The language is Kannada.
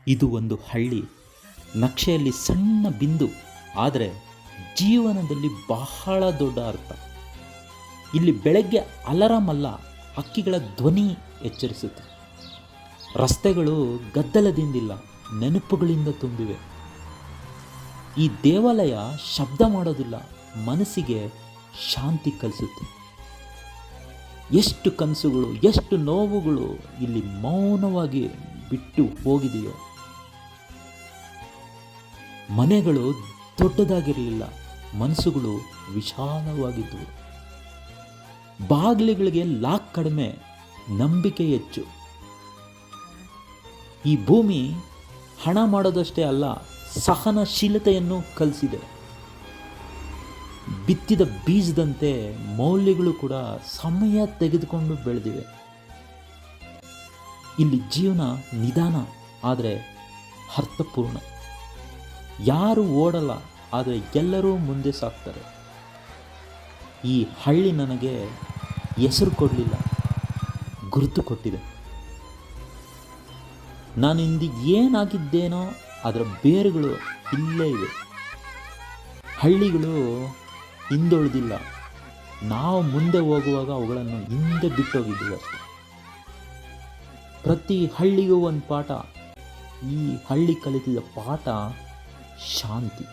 ಇದು ಒಂದು ಹಳ್ಳಿ, ನಕ್ಷೆಯಲ್ಲಿ ಸಣ್ಣ ಬಿಂದು, ಆದರೆ ಜೀವನದಲ್ಲಿ ಬಹಳ ದೊಡ್ಡ ಅರ್ಥ. ಇಲ್ಲಿ ಬೆಳಗ್ಗೆ ಅಲಾರಾಮ್ ಅಲ್ಲ, ಹಕ್ಕಿಗಳ ಧ್ವನಿ ಎಚ್ಚರಿಸುತ್ತೆ. ರಸ್ತೆಗಳು ಗದ್ದಲದಿಂದಿಲ್ಲ, ನೆನಪುಗಳಿಂದ ತುಂಬಿವೆ. ಈ ದೇವಾಲಯ ಶಬ್ದ ಮಾಡೋದಿಲ್ಲ, ಮನಸ್ಸಿಗೆ ಶಾಂತಿ ಕಲಿಸುತ್ತೆ. ಎಷ್ಟು ಕನಸುಗಳು, ಎಷ್ಟು ನೋವುಗಳು ಇಲ್ಲಿ ಮೌನವಾಗಿ ಬಿಟ್ಟು ಹೋಗಿದೆಯೋ. ಮನೆಗಳು ದೊಡ್ಡದಾಗಿರಲಿಲ್ಲ, ಮನಸ್ಸುಗಳು ವಿಶಾಲವಾಗಿದ್ದವು. ಬಾಗಿಲುಗಳಿಗೆ ಲಾಕ್ ಕಡಿಮೆ, ನಂಬಿಕೆ ಹೆಚ್ಚು. ಈ ಭೂಮಿ ಹಣ ಮಾಡೋದಷ್ಟೇ ಅಲ್ಲ, ಸಹನಶೀಲತೆಯನ್ನು ಕಲಿಸಿದೆ. ಬಿತ್ತಿದ ಬೀಜದಂತೆ ಮೌಲ್ಯಗಳು ಕೂಡ ಸಮಯ ತೆಗೆದುಕೊಂಡು ಬೆಳೆದಿವೆ. ಇಲ್ಲಿ ಜೀವನ ನಿಧಾನ, ಆದರೆ ಅರ್ಥಪೂರ್ಣ. ಯಾರು ಓಡಲ್ಲ, ಆದರೆ ಎಲ್ಲರೂ ಮುಂದೆ ಸಾಗ್ತಾರೆ. ಈ ಹಳ್ಳಿ ನನಗೆ ಹೆಸರು ಕೊಡಲಿಲ್ಲ, ಗುರುತು ಕೊಟ್ಟಿದೆ. ನಾನು ಇಂದು ಏನಾಗಿದ್ದೇನೋ ಅದರ ಬೇರುಗಳು ಇಲ್ಲೇ ಇವೆ. ಹಳ್ಳಿಗಳು ಹಿಂದುಳಿದಿಲ್ಲ, ನಾವು ಮುಂದೆ ಹೋಗುವಾಗ ಅವುಗಳನ್ನು ಹಿಂದೆ ಬಿಟ್ಟೋಗಿದ್ದೀವಿ ಅಷ್ಟೆ. ಪ್ರತಿ ಹಳ್ಳಿಗೂ ಒಂದು ಪಾಠ. ಈ ಹಳ್ಳಿ ಕಲಿತಿದ ಪಾಠ ಶಾಂತಿ.